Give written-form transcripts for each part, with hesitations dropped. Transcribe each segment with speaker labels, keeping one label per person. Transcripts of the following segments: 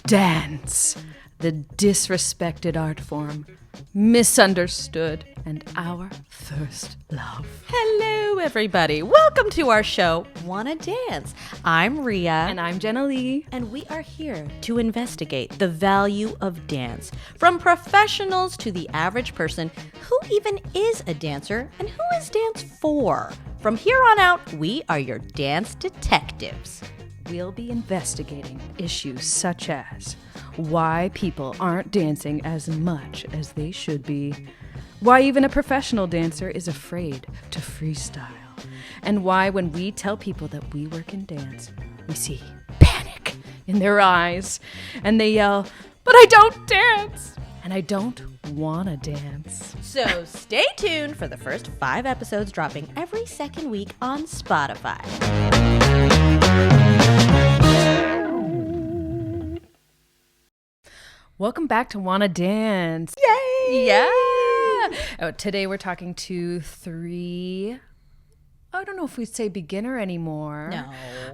Speaker 1: Dance, the disrespected art form, misunderstood, and our first love.
Speaker 2: Hello, everybody. Welcome to our show, Wanna Dance? I'm Rhea.
Speaker 1: And I'm Jenna Lee.
Speaker 2: And we are here to investigate the value of dance, from professionals to the average person. Who even is a dancer, and who is dance for? From here on out, we are your dance detectives.
Speaker 1: We'll be investigating issues such as why people aren't dancing as much as they should be, why even a professional dancer is afraid to freestyle, and why when we tell people that we work in dance, we see panic in their eyes, and they yell, "But I don't dance, and I don't wanna dance."
Speaker 2: So stay tuned for the first 5 episodes dropping every second week on Spotify.
Speaker 1: Welcome back to Wanna Dance.
Speaker 2: Yay!
Speaker 1: Yeah! Oh, today we're talking to 3, I don't know if we'd say beginner anymore.
Speaker 2: No.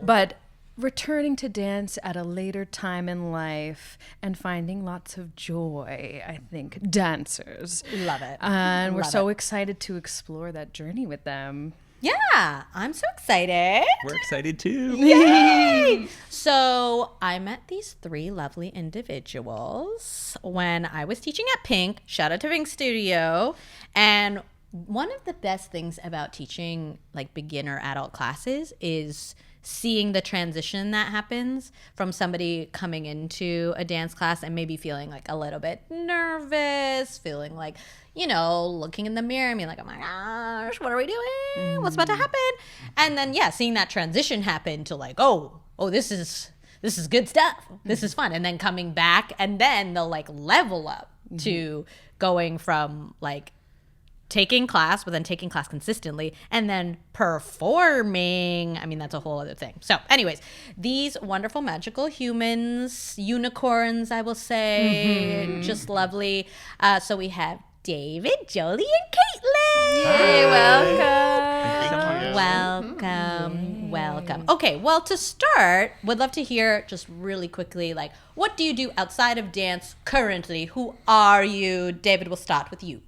Speaker 1: But returning to dance at a later time in life and finding lots of joy, I think, dancers.
Speaker 2: Love it.
Speaker 1: And we're
Speaker 2: Love
Speaker 1: so
Speaker 2: it.
Speaker 1: excited to explore that journey with them.
Speaker 2: Yeah, I'm so excited.
Speaker 3: We're excited too.
Speaker 2: Yay! So I met these 3 lovely individuals when I was teaching at Pink. Shout out to Pink Studio. And one of the best things about teaching like beginner adult classes is seeing the transition that happens from somebody coming into a dance class and maybe feeling like a little bit nervous, feeling like, you know, looking in the mirror and being like, oh my gosh, what are we doing? What's about to happen? And then, yeah, seeing that transition happen to like, oh, this is good stuff. This is fun. And then coming back, and then they'll like level up to going from like taking class, but then taking class consistently, and then performing. I mean, that's a whole other thing. So anyways, these wonderful magical humans, unicorns, I will say, just lovely. So we have David, Jolie, and Caitlin.
Speaker 1: Hey, welcome.
Speaker 2: Welcome. Okay, well, to start, would love to hear just really quickly, like, what do you do outside of dance currently? Who are you? David, we'll start with you.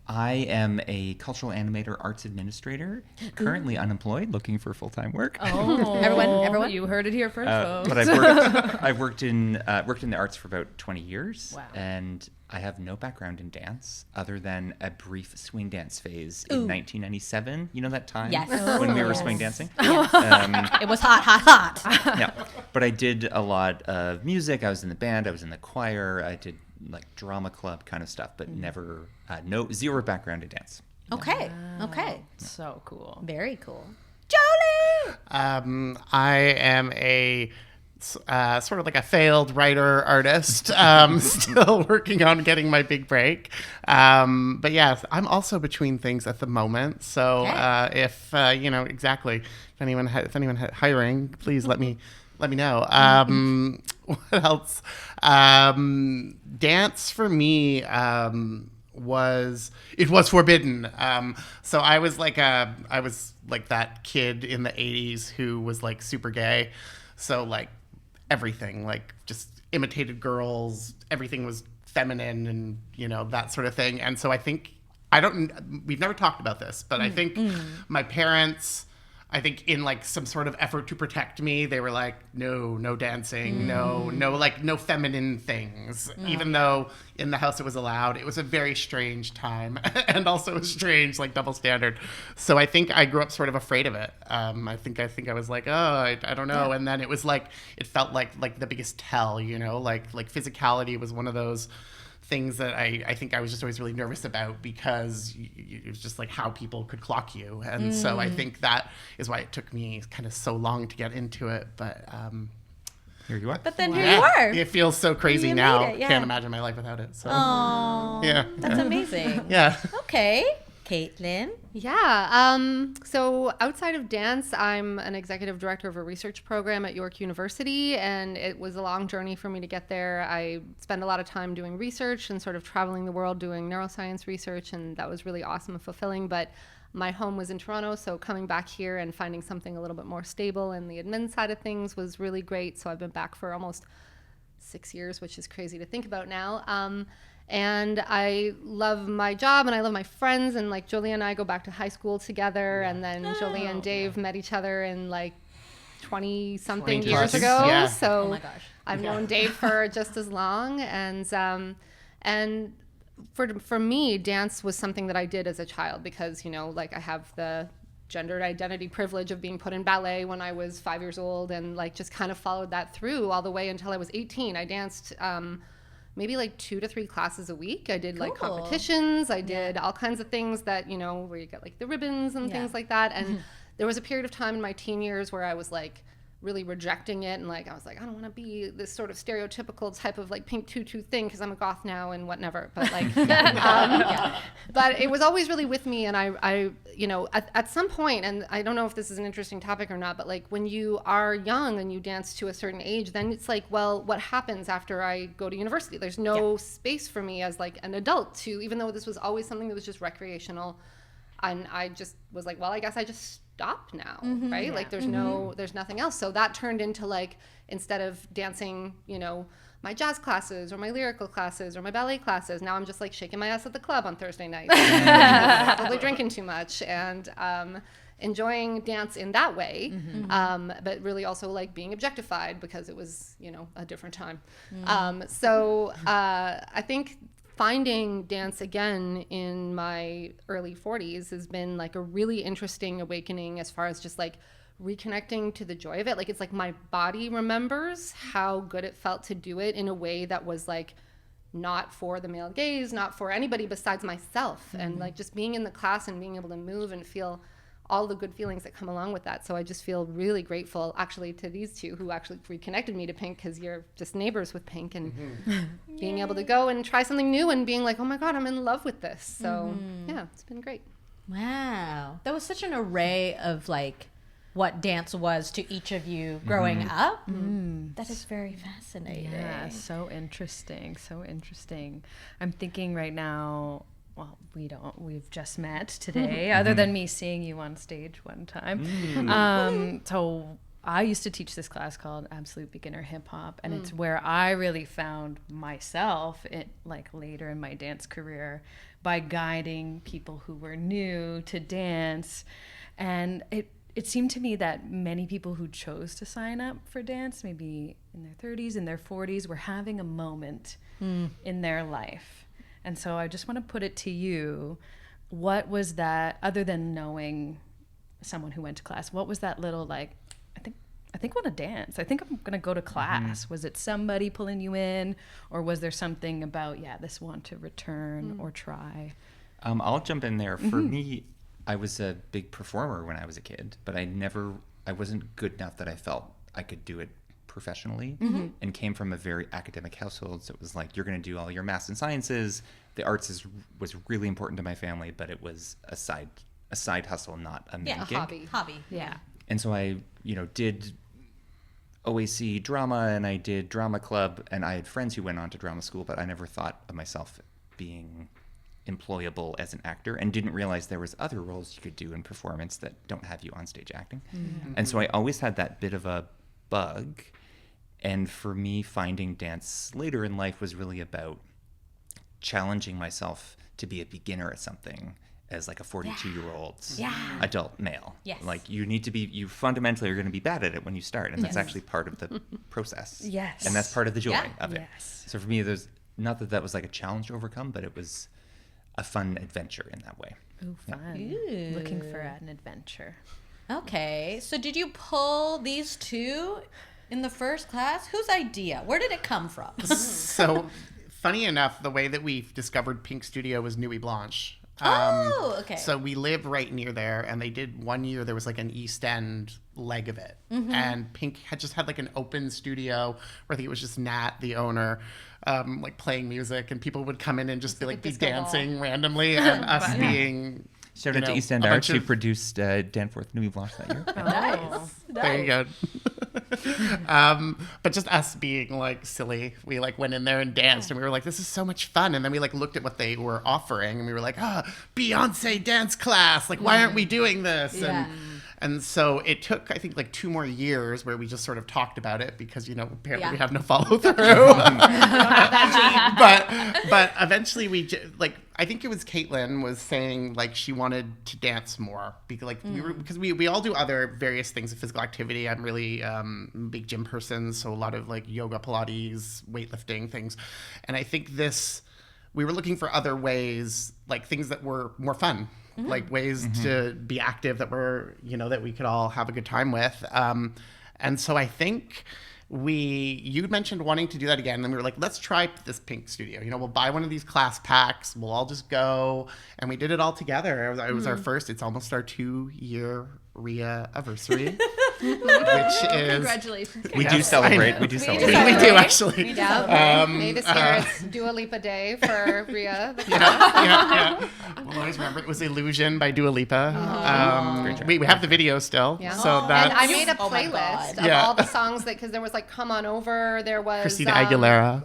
Speaker 3: I am a cultural animator, arts administrator, currently unemployed, looking for full-time work.
Speaker 1: Oh,
Speaker 2: Everyone?
Speaker 1: You heard it here first, folks.
Speaker 3: But I've worked in the arts for about 20 years.
Speaker 1: Wow.
Speaker 3: And I have no background in dance other than a brief swing dance phase in 1997. You know that time?
Speaker 2: Yes.
Speaker 3: When we were swing dancing?
Speaker 2: It was hot.
Speaker 3: Yeah. But I did a lot of music. I was in the band. I was in the choir. I did like drama club kind of stuff, but never, zero background in dance.
Speaker 2: Okay.
Speaker 1: So cool.
Speaker 2: Very cool. Jolie!
Speaker 4: I am a sort of like a failed writer artist, still working on getting my big break. But yeah, I'm also between things at the moment. So if exactly, if anyone hiring, please let me know. What else? Dance for me was forbidden. So I was like that kid in the 80s who was like super gay. So like everything, like just imitated girls, everything was feminine and, you know, that sort of thing. And so I think, we've never talked about this, but I think my parents, I think in like some sort of effort to protect me, they were like, no dancing, no feminine things. Even though in the house it was allowed, it was a very strange time and also a strange like double standard. So I think I grew up sort of afraid of it. I think I was like, I don't know. And then it was like, it felt like the biggest tell, you know, like physicality was one of those things that I think I was just always really nervous about because it was just like how people could clock you. And so I think that is why it took me kind of so long to get into it. But
Speaker 3: Here you are.
Speaker 2: But then here you are.
Speaker 4: It feels so crazy
Speaker 2: You
Speaker 4: now.
Speaker 2: made it, yeah.
Speaker 4: Can't imagine my life without it. So
Speaker 2: Oh,
Speaker 4: yeah.
Speaker 2: that's amazing.
Speaker 4: Yeah.
Speaker 2: Okay. Caitlin.
Speaker 5: Yeah. So outside of dance, I'm an executive director of a research program at York University, and it was a long journey for me to get there. I spent a lot of time doing research and sort of traveling the world doing neuroscience research, and that was really awesome and fulfilling. But my home was in Toronto, so coming back here and finding something a little bit more stable in the admin side of things was really great. So I've been back for almost 6 years, which is crazy to think about now. And I love my job and I love my friends, and like Jolie and I go back to high school together, and then Jolie and Dave met each other in like 20 something
Speaker 4: 20
Speaker 5: years
Speaker 4: plus.
Speaker 5: ago.
Speaker 4: Yeah.
Speaker 5: So
Speaker 2: Oh my gosh.
Speaker 5: I've known Dave for just as long, and for me, dance was something that I did as a child because, you know, like I have the gendered identity privilege of being put in ballet when I was 5 years old, and like just kind of followed that through all the way until I was 18. I danced maybe like 2 to 3 classes a week. I did like
Speaker 2: Cool.
Speaker 5: competitions. I did all kinds of things that, you know, where you get like the ribbons and things like that. And there was a period of time in my teen years where I was like really rejecting it, and like I was like, I don't want to be this sort of stereotypical type of like pink tutu thing because I'm a goth now and whatever. But like, but it was always really with me. And I you know, at some point, and I don't know if this is an interesting topic or not, but like when you are young and you dance to a certain age, then it's like, well, what happens after I go to university? There's no space for me as like an adult to, even though this was always something that was just recreational. And I just was like, well, I guess I just stop now, right? Like there's nothing else. So that turned into like, instead of dancing, you know, my jazz classes or my lyrical classes or my ballet classes, now I'm just like shaking my ass at the club on Thursday nights, probably drinking too much, and enjoying dance in that way, but really also like being objectified because it was, you know, a different time. So I think finding dance again in my early 40s has been like a really interesting awakening as far as just like reconnecting to the joy of it. Like it's like my body remembers how good it felt to do it in a way that was like not for the male gaze, not for anybody besides myself. And like just being in the class and being able to move and feel all the good feelings that come along with that. So I just feel really grateful actually to these two who actually reconnected me to Pink, because you're just neighbors with Pink, and being able to go and try something new and being like, oh my God, I'm in love with this. So yeah, it's been great.
Speaker 2: Wow. That was such an array of like what dance was to each of you growing up. That is very fascinating.
Speaker 1: Yeah, so interesting. So interesting. I'm thinking right now, well, we've just met today, other than me seeing you on stage one time. So I used to teach this class called Absolute Beginner Hip Hop, and it's where I really found myself like later in my dance career by guiding people who were new to dance. And it seemed to me that many people who chose to sign up for dance, maybe in their 30s, in their 40s, were having a moment in their life. And so I just want to put it to you, what was that, other than knowing someone who went to class, what was that little like, I think I want to dance. I think I'm going to go to class. Was it somebody pulling you in, or was there something about, this want to return or try?
Speaker 3: I'll jump in there. For me, I was a big performer when I was a kid, but I wasn't good enough that I felt I could do it professionally, and came from a very academic household. So it was like, you're going to do all your maths and sciences. The arts was really important to my family, but it was a side hustle, not a main gig.
Speaker 2: Hobby.
Speaker 1: Yeah.
Speaker 3: And so I, did OAC drama, and I did drama club, and I had friends who went on to drama school, but I never thought of myself being employable as an actor, and didn't realize there was other roles you could do in performance that don't have you on stage acting. And so I always had that bit of a bug. And for me, finding dance later in life was really about challenging myself to be a beginner at something as like a 42-year-old adult male.
Speaker 2: Yes.
Speaker 3: Like you fundamentally are going to be bad at it when you start, and that's actually part of the process.
Speaker 1: Yes.
Speaker 3: And that's part of the joy of it.
Speaker 1: Yes.
Speaker 3: So for me, there's not that was like a challenge to overcome, but it was a fun adventure in that way.
Speaker 1: Ooh, fun.
Speaker 2: Ooh.
Speaker 1: Looking for an adventure.
Speaker 2: Okay. So did you pull these two in the first class? Whose idea? Where did it come from?
Speaker 4: So, funny enough, the way that we discovered Pink Studio was Nuit Blanche.
Speaker 2: Okay.
Speaker 4: So we live right near there, and they did one year, there was like an East End leg of it. And Pink had like an open studio where I think it was just Nat, the owner, like playing music, and people would come in and just be dancing randomly, and us being...
Speaker 3: Shout out to East End Arts, who produced Danforth Nuit Blanche that year.
Speaker 1: Nice.
Speaker 4: There you go. But just us being like silly, we like went in there and danced, and we were like, this is so much fun. And then we like looked at what they were offering, and we were like, Beyonce dance class, like why aren't we doing this? And so it took, I think, like 2 more years where we just sort of talked about it because, apparently we have no follow through. But eventually I think it was Caitlin was saying like she wanted to dance more because we all do other various things of physical activity. I'm really big gym person, so a lot of like yoga, Pilates, weightlifting things. And I think we were looking for other ways, like things that were more fun. Like ways to be active that were, that we could all have a good time with. And so I think you mentioned wanting to do that again. And we were like, let's try this Pink Studio. We'll buy one of these class packs. We'll all just go. And we did it all together. It was our first, it's almost our 2-year RIA anniversary. Which is
Speaker 6: congratulations.
Speaker 3: We do celebrate. We do celebrate.
Speaker 4: We do actually.
Speaker 5: May this year it's Dua Lipa Day for RIA.
Speaker 4: Yeah. We'll always remember it was Illusion by Dua Lipa. We have the video still.
Speaker 5: Yeah.
Speaker 4: So that.
Speaker 5: And I made a playlist of all the songs because there was like Come On Over. There was
Speaker 4: Christina Aguilera.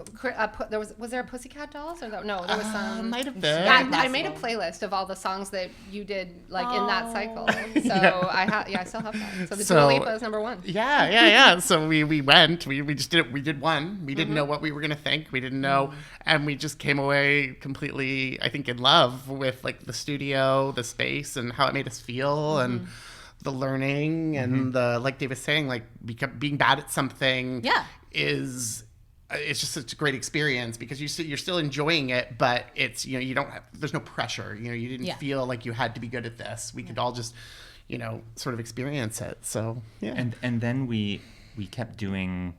Speaker 5: Was there a Pussycat Dolls or no? There was some.
Speaker 4: Might have been.
Speaker 5: I made a playlist of all the songs that you did like in that cycle. So I still have that. So the Dua Lipa is number 1.
Speaker 4: Yeah. So we went. We just did it. We did one. We didn't know what we were gonna think. We didn't know, and we just came away completely, I think, in love with like the studio, the space, and how it made us feel, and the learning, and the like Dave was saying, like being bad at something. Is. It's just such a great experience because you're still enjoying it, but it's there's no pressure. You didn't feel like you had to be good at this. We could all just sort of experience it. So yeah.
Speaker 3: And then we kept doing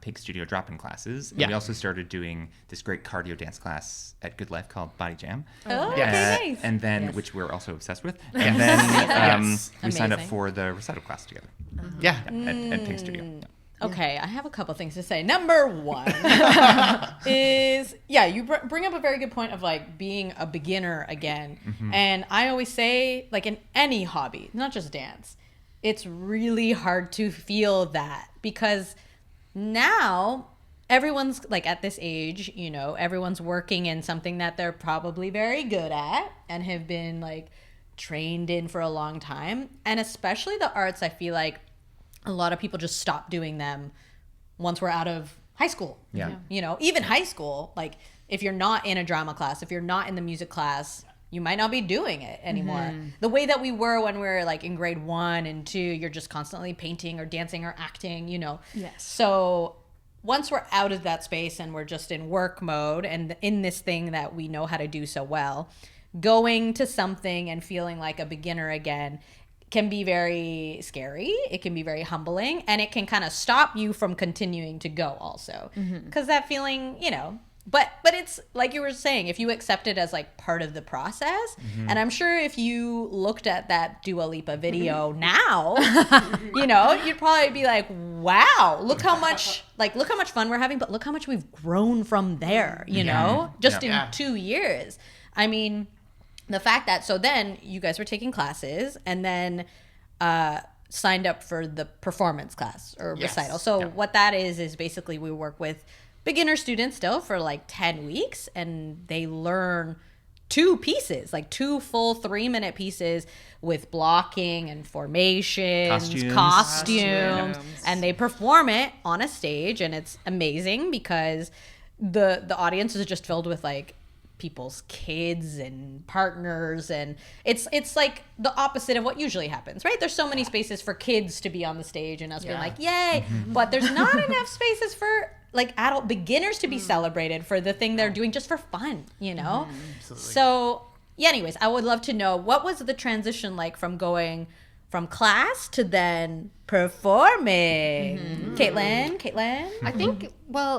Speaker 3: Pink Studio drop-in classes. And we also started doing this great cardio dance class at Good Life called Body Jam.
Speaker 2: Oh,
Speaker 4: Yes.
Speaker 2: okay, nice.
Speaker 3: And then, which we're also obsessed with. And then we signed up
Speaker 2: Amazing.
Speaker 3: for the recital class together.
Speaker 4: Yeah.
Speaker 3: At Pink Studio. Yeah.
Speaker 2: Okay, I have a couple things to say. Number 1 is, you bring up a very good point of like being a beginner again. And I always say, like in any hobby, not just dance, it's really hard to feel that because now everyone's like at this age, everyone's working in something that they're probably very good at and have been like trained in for a long time. And especially the arts, I feel like a lot of people just stop doing them once we're out of high school.
Speaker 3: Yeah.
Speaker 2: Even high school, like if you're not in a drama class, if you're not in the music class, you might not be doing it anymore. The way that we were when we were like in grade 1 and 2, you're just constantly painting or dancing or acting,
Speaker 1: Yes.
Speaker 2: So once we're out of that space and we're just in work mode and in this thing that we know how to do so well, going to something and feeling like a beginner again can be very scary. It can be very humbling, and it can kind of stop you from continuing to go also. Because that feeling, but it's like you were saying, if you accept it as like part of the process, and I'm sure if you looked at that Dua Lipa video now, you'd probably be like, wow, look how much fun we're having, but look how much we've grown from there, just in 2 years. I mean, the fact that, so then you guys were taking classes and then signed up for the performance class or recital. So what that is basically we work with beginner students still for like 10 weeks and they learn 2 pieces, like 2 full 3-minute pieces with blocking and formations, costumes, and they perform it on a stage, and it's amazing because the audience is just filled with like people's kids and partners, and it's like the opposite of what usually happens, right? There's so many spaces for kids to be on the stage and us being like, yay, but there's not enough spaces for like adult beginners to be celebrated for the thing they're doing just for fun, So anyways, I would love to know, what was the transition like from going from class to then performing? Caitlin?
Speaker 5: I think,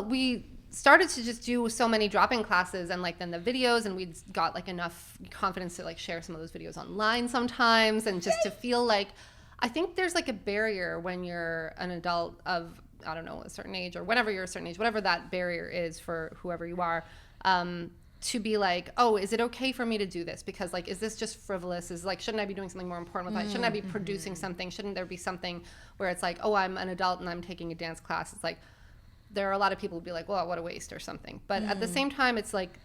Speaker 5: we started to just do so many drop-in classes and like then the videos, and we'd got like enough confidence to like share some of those videos online sometimes, and just to feel like, I think there's like a barrier when you're an adult of, I don't know, a certain age, or whenever you're a certain age, whatever that barrier is for whoever you are, to be like, oh, is it okay for me to do this? Because like, is this just frivolous? Is like, shouldn't I be doing something more important with life? Shouldn't I be producing something? Shouldn't there be something where it's like, oh, I'm an adult and I'm taking a dance class? It's like, there are a lot of people who be like, well, what a waste or something. But at the same time, it's like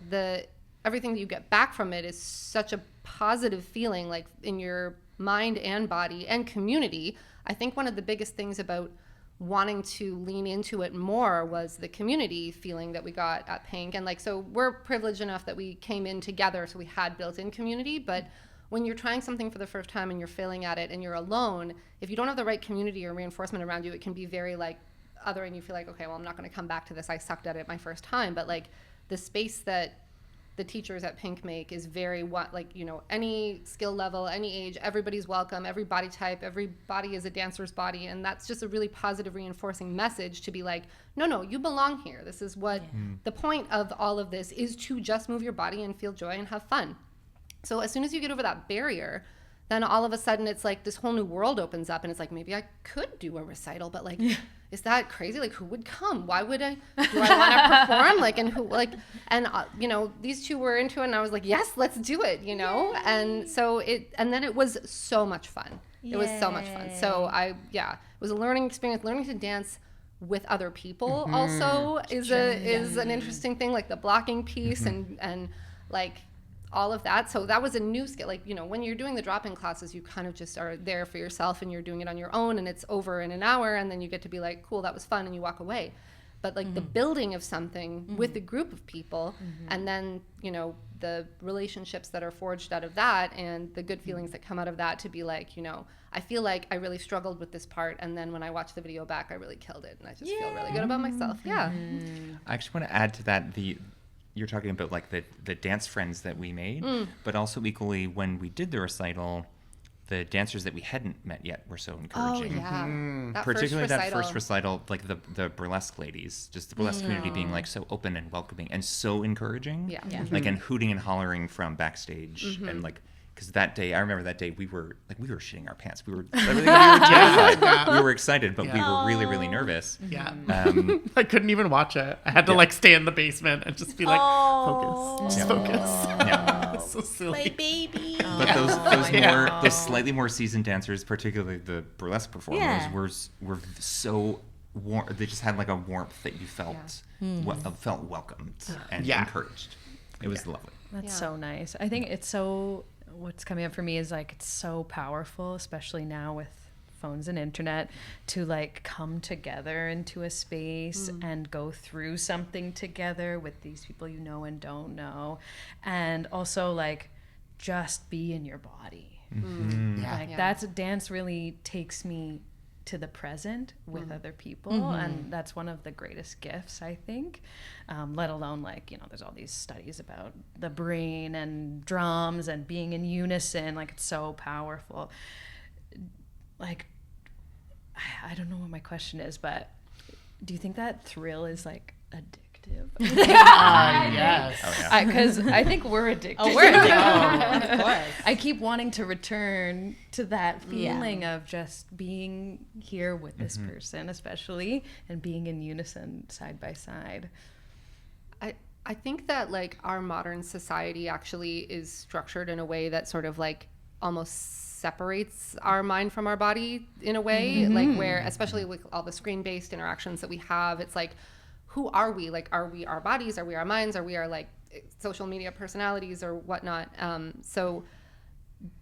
Speaker 5: everything that you get back from it is such a positive feeling, like in your mind and body and community. I think one of the biggest things about wanting to lean into it more was the community feeling that we got at Pink. And like, so we're privileged enough that we came in together, so we had built-in community. But when you're trying something for the first time and you're failing at it and you're alone, if you don't have the right community or reinforcement around you, it can be very like other, and you feel like, okay, well, I'm not going to come back to this. I sucked at it my first time. But like the space that the teachers at Pink make is very like, you know, any skill level, any age, everybody's welcome, every body type, every body is a dancer's body. And that's just a really positive reinforcing message to be like, no, you belong here. This is what the point of all of this is, to just move your body and feel joy and have fun. So as soon as you get over that barrier, then all of a sudden it's like this whole new world opens up, and it's like, maybe I could do a recital, but like, is that crazy? Like, who would come? Why would I? Do I want to perform? Like, and who? Like, and you know, these two were into it, and I was like, yes, let's do it. You know, and so and then it was so much fun. It was so much fun. So it was a learning experience. Learning to dance with other people also is an interesting thing, like the blocking piece and like all of that. So that was a new skill. Like, you know, when you're doing the drop-in classes, you kind of just are there for yourself and you're doing it on your own, and it's over in an hour, and then you get to be like, cool, that was fun, and you walk away. But like the building of something with a group of people, and then, you know, the relationships that are forged out of that and the good feelings that come out of that, to be like, you know, I feel like I really struggled with this part, and then when I watch the video back, I really killed it, and I just feel really good about myself. I
Speaker 3: actually want to add to that, you're talking about like the dance friends that we made, but also equally when we did the recital, the dancers that we hadn't met yet were so encouraging.
Speaker 5: That
Speaker 3: Particularly that first recital, like the burlesque ladies, just the burlesque community being like so open and welcoming and so encouraging. Like, and hooting and hollering from backstage, and like, because that day, I remember that day, we were shitting our pants. We were terrified. We were excited, but we were really, really nervous.
Speaker 4: I couldn't even watch it. I had to like stay in the basement and just be like, focus, just focus. So silly.
Speaker 2: Play baby.
Speaker 3: But those slightly more seasoned dancers, particularly the burlesque performers, were so warm. They just had like a warmth that you felt felt welcomed and encouraged. It was lovely.
Speaker 1: That's so nice. I think it's so. What's coming up for me is like, it's so powerful, especially now with phones and internet, to like come together into a space and go through something together with these people you know and don't know, and also like just be in your body. That's dance really takes me to the present with other people, and that's one of the greatest gifts, I think, let alone like, you know, there's all these studies about the brain and drums and being in unison, like it's so powerful. Like, I don't know what my question is, but do you think that thrill is like addictive?
Speaker 4: Yes.
Speaker 1: Because I think we're addicted.
Speaker 2: Oh, we're addicted. Of course.
Speaker 1: I keep wanting to return to that feeling of just being here with this person, especially, and being in unison side by side.
Speaker 5: I think that like our modern society actually is structured in a way that sort of like almost separates our mind from our body in a way, like where, especially with all the screen-based interactions that we have, it's like, who are we? Like, are we our bodies? Are we our minds? Are we our like social media personalities or whatnot? So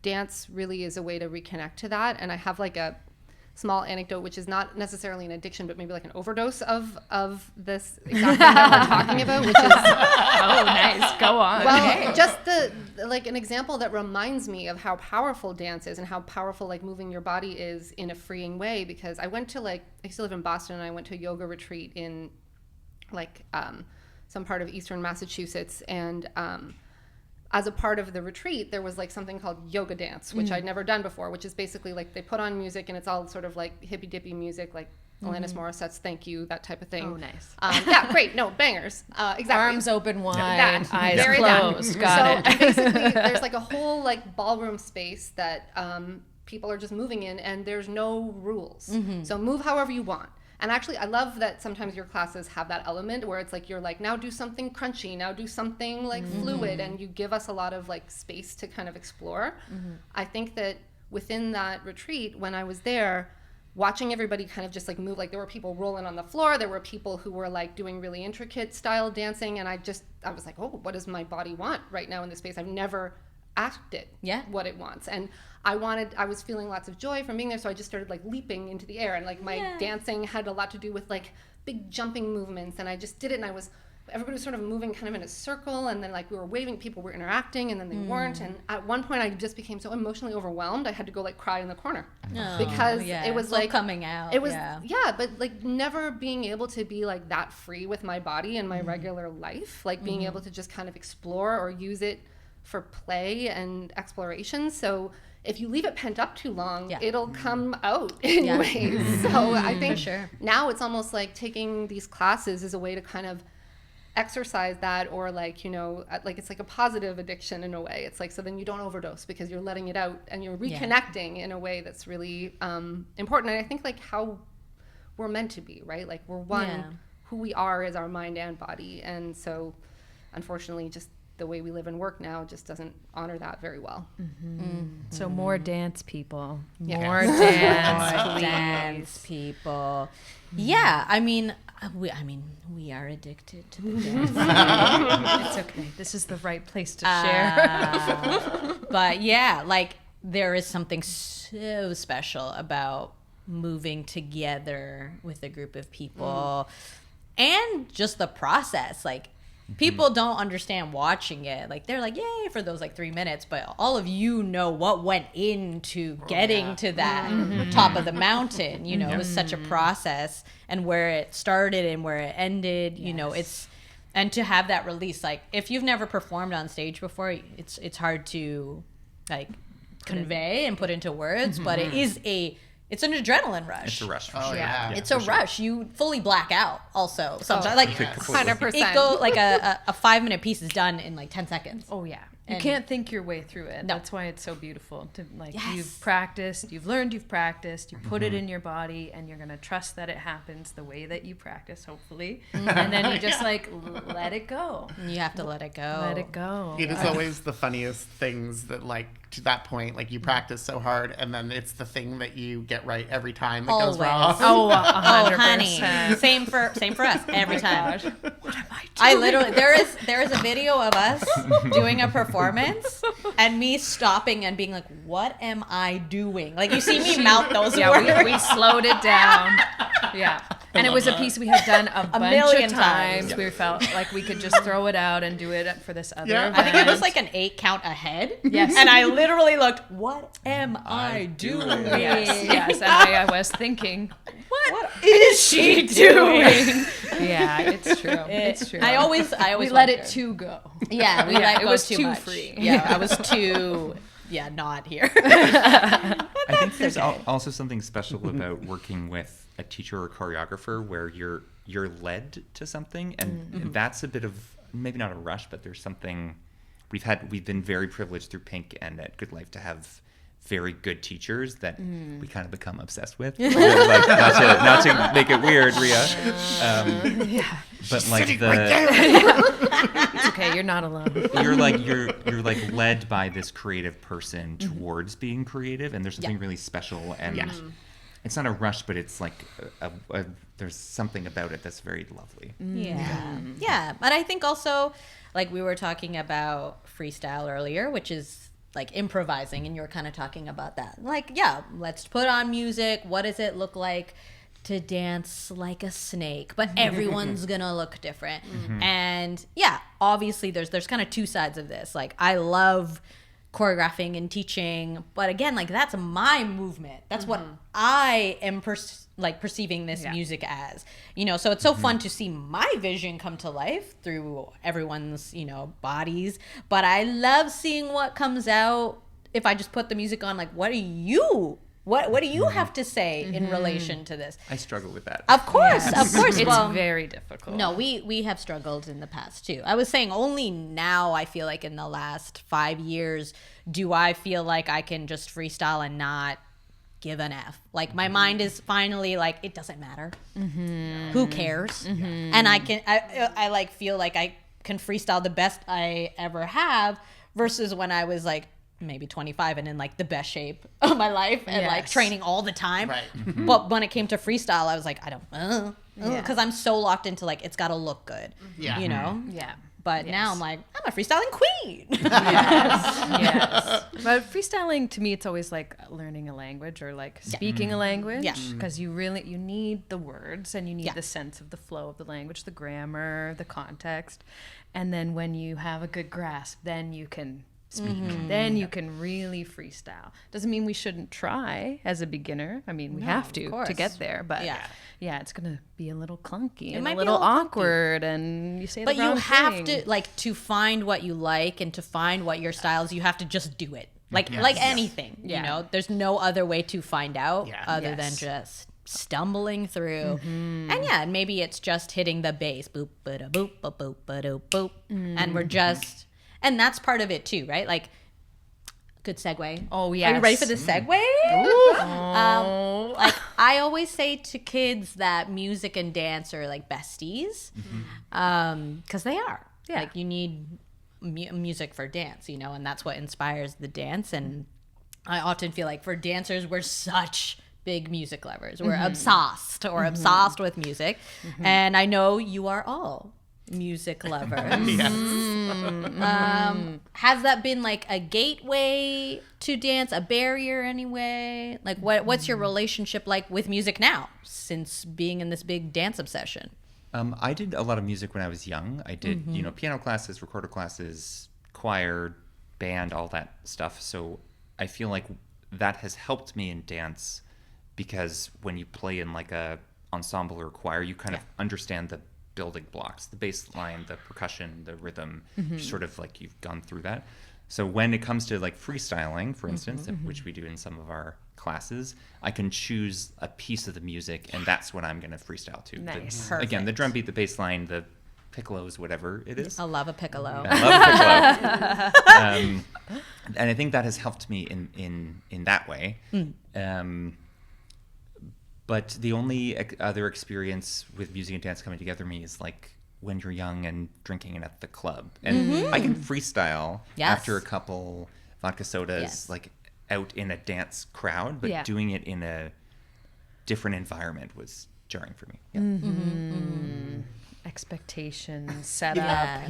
Speaker 5: dance really is a way to reconnect to that. And I have like a small anecdote, which is not necessarily an addiction, but maybe like an overdose of this exact thing that we're talking about, which is
Speaker 1: Nice. Go on.
Speaker 5: well, just like an example that reminds me of how powerful dance is and how powerful like moving your body is in a freeing way. Because I went to I used to live in Boston, and I went to a yoga retreat in some part of eastern Massachusetts, and as a part of the retreat, there was like something called yoga dance, which I'd never done before, which is basically like they put on music, and it's all sort of like hippy dippy music, like Alanis Morissette's "Thank You," that type of thing.
Speaker 1: Oh, nice.
Speaker 5: Yeah, great. No, bangers. Exactly.
Speaker 1: Arms open wide,
Speaker 5: That.
Speaker 1: eyes
Speaker 5: Very
Speaker 1: closed.
Speaker 5: that.
Speaker 1: Got it.
Speaker 5: And basically, there's like a whole like ballroom space that people are just moving in, and there's no rules. So move however you want. And actually, I love that sometimes your classes have that element where it's like, you're like, now do something crunchy, now do something like fluid, and you give us a lot of like space to kind of explore. I think that within that retreat, when I was there, watching everybody kind of just like move, like there were people rolling on the floor, there were people who were like doing really intricate style dancing, and I was like, oh, what does my body want right now in this space? I've never asked it what it wants, and I was feeling lots of joy from being there, so I just started like leaping into the air, and like my dancing had a lot to do with like big jumping movements, and I just did it, and everybody was sort of moving kind of in a circle, and then like we were waving, people were interacting, and then they weren't, and at one point I just became so emotionally overwhelmed I had to go like cry in the corner because it was like
Speaker 2: coming out.
Speaker 5: It was but like never being able to be like that free with my body in my regular life, like being able to just kind of explore or use it for play and exploration. So if you leave it pent up too long, it'll come out in ways. So I think now it's almost like taking these classes as a way to kind of exercise that, or like, you know, like it's like a positive addiction in a way. It's like, so then you don't overdose because you're letting it out and you're reconnecting in a way that's really important. And I think like how we're meant to be, right? Like we're one, who we are is our mind and body. And so unfortunately just the way we live and work now just doesn't honor that very well.
Speaker 1: So more dance, people.
Speaker 5: Yeah.
Speaker 1: More dance,
Speaker 2: More dance, people. Yeah, I mean, we are addicted to the dance.
Speaker 1: It's okay. This is the right place to share.
Speaker 2: But yeah, like there is something so special about moving together with a group of people and just the process. Like people don't understand watching it. Like they're like, yay for those like 3 minutes, but all of you know what went into getting to that top of the mountain. You know, it was such a process, and where it started and where it ended, you know, and to have that release, like if you've never performed on stage before, it's hard to like convey and put into words, but it's an adrenaline rush.
Speaker 3: It's a rush. For
Speaker 4: Oh,
Speaker 3: sure.
Speaker 4: yeah.
Speaker 2: It's a rush. You fully black out also sometimes. Like
Speaker 5: 100%.
Speaker 2: it go like a 5-minute piece is done in like 10 seconds.
Speaker 1: Oh yeah, you
Speaker 2: And-
Speaker 1: can't think your way through it.
Speaker 2: No.
Speaker 1: That's why it's so beautiful. To like
Speaker 2: Yes.
Speaker 1: you've practiced, you've learned, you've practiced, you put it in your body, and you're gonna trust that it happens the way that you practice, hopefully, and then you just like let it go.
Speaker 2: And you have to let it go.
Speaker 1: Let it go.
Speaker 4: It is always the funniest things that, like, to that point, like, you practice so hard, and then it's the thing that you get right every time that goes
Speaker 2: Always.
Speaker 4: wrong.
Speaker 1: Oh,
Speaker 2: Oh,
Speaker 1: 100%.
Speaker 2: honey. Same for us every time.
Speaker 1: What am I doing?
Speaker 2: I literally there is a video of us doing a performance and me stopping and being like, what am I doing? Like you see me mouth those words.
Speaker 1: we slowed it down. Yeah. And it was a piece we had done a bunch
Speaker 2: million
Speaker 1: of times.
Speaker 2: times.
Speaker 1: We felt like we could just throw it out and do it for this other
Speaker 4: Yeah.
Speaker 1: event.
Speaker 2: I think it was like an 8 count ahead.
Speaker 1: Yes.
Speaker 2: And I literally looked, what am I doing?
Speaker 1: Yes, and I was thinking,
Speaker 2: What is she doing?
Speaker 1: yeah, it's true. It's true.
Speaker 2: I always
Speaker 1: we let it
Speaker 2: wondered.
Speaker 1: too go.
Speaker 2: Yeah, we
Speaker 1: Yeah,
Speaker 2: let
Speaker 1: it
Speaker 2: go
Speaker 1: was
Speaker 2: too
Speaker 1: too
Speaker 2: much.
Speaker 1: free.
Speaker 2: Yeah, I was too not here.
Speaker 3: I think there's also something special about working with a teacher or choreographer where you're led to something, and that's a bit of maybe not a rush, but there's something we've been very privileged through Pink and at Good Life to have very good teachers that we kind of become obsessed with. Like, not to make it weird, Rhea.
Speaker 1: Yeah.
Speaker 3: But like
Speaker 1: It's okay. You're not alone.
Speaker 3: you're like led by this creative person towards being creative, and there's something really special, and it's not a rush, but it's like there's something about it that's very lovely.
Speaker 2: Yeah. But I think also, like we were talking about freestyle earlier, which is like improvising, and you were kind of talking about that. Like, yeah, let's put on music. What does it look like to dance like a snake? But everyone's gonna look different. And yeah, obviously there's kind of two sides of this. Like I love choreographing and teaching, but again, like that's my movement. That's what I am perceiving this music as, you know. So it's so fun to see my vision come to life through everyone's, you know, bodies. But I love seeing what comes out if I just put the music on. Like, what do you have to say in relation to this?
Speaker 3: I struggle with that.
Speaker 2: Of course, of course.
Speaker 1: It's
Speaker 2: Well,
Speaker 1: very difficult.
Speaker 2: no, we have struggled in the past too. I was saying only now, I feel like in the last 5 years do I feel like I can just freestyle and not give an F. Like my mind is finally like, it doesn't matter. Who cares? And I like feel like I can freestyle the best I ever have versus when I was like maybe 25 and in like the best shape of my life and like training all the time.
Speaker 4: Right.
Speaker 2: But when it came to freestyle, I was like, I don't, because I'm so locked into like, it's got to look good, you know?
Speaker 1: Yeah.
Speaker 2: But now I'm like, I'm a freestyling queen.
Speaker 1: Yes. But freestyling, to me, it's always like learning a language or like speaking a language.
Speaker 2: Yeah.
Speaker 1: Because you need the words and you need the sense of the flow of the language, the grammar, the context. And then when you have a good grasp, then you can speak. Then you can really freestyle. Doesn't mean we shouldn't try as a beginner. I mean, we have to get there. But yeah, it's going to be a little clunky and a little awkward and you say the wrong thing.
Speaker 2: But you have to, like, to find what you like and to find what your style is, you have to just do it. Like anything, you know? There's no other way to find out other than just stumbling through. And maybe it's just hitting the bass. Boop, ba-da, boop, ba, boop, ba-do, boop. And we're just... And that's part of it too, right? Like, good segue.
Speaker 1: Oh, yes.
Speaker 2: Are you ready for the segue? Like, I always say to kids that music and dance are like besties, because they are. Yeah. Like, you need music for dance, you know, and that's what inspires the dance. And I often feel like for dancers, we're such big music lovers. We're obsessed with music. And I know you are all music lovers. Has that been like a gateway to dance, a barrier anyway? Like what's your relationship like with music now since being in this big dance obsession?
Speaker 3: I did a lot of music when I was young. I did, piano classes, recorder classes, choir, band, all that stuff. So I feel like that has helped me in dance because when you play in like a ensemble or choir, you kind of understand the building blocks, the bass line, the percussion, the rhythm, sort of like you've gone through that. So when it comes to like freestyling, for instance, which we do in some of our classes, I can choose a piece of the music and that's what I'm going to freestyle to.
Speaker 1: Nice.
Speaker 3: Again, the drum beat, the bass line, the piccolos, whatever it is.
Speaker 2: I love a piccolo.
Speaker 3: I love a piccolo. And I think that has helped me in that way. But the only other experience with music and dance coming together me is like when you're young and drinking at the club. And I can freestyle after a couple vodka sodas, like out in a dance crowd, but doing it in a different environment was jarring for me.
Speaker 1: Expectations, setup.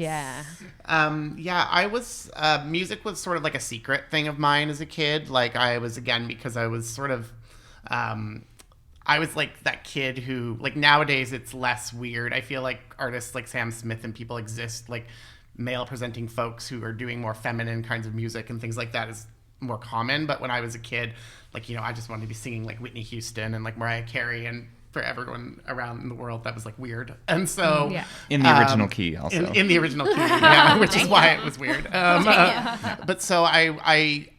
Speaker 4: I was music was sort of like a secret thing of mine as a kid. Like I was, again, because I was sort of I was like that kid who, like, nowadays it's less weird. I feel like artists like Sam Smith and people exist, like male presenting folks who are doing more feminine kinds of music and things like that is more common. But when I was a kid, like, you know, I just wanted to be singing like Whitney Houston and like Mariah Carey and for everyone around in the world, that was like weird. And so
Speaker 3: in the original key also.
Speaker 4: In the original key, which is why it was weird. But so I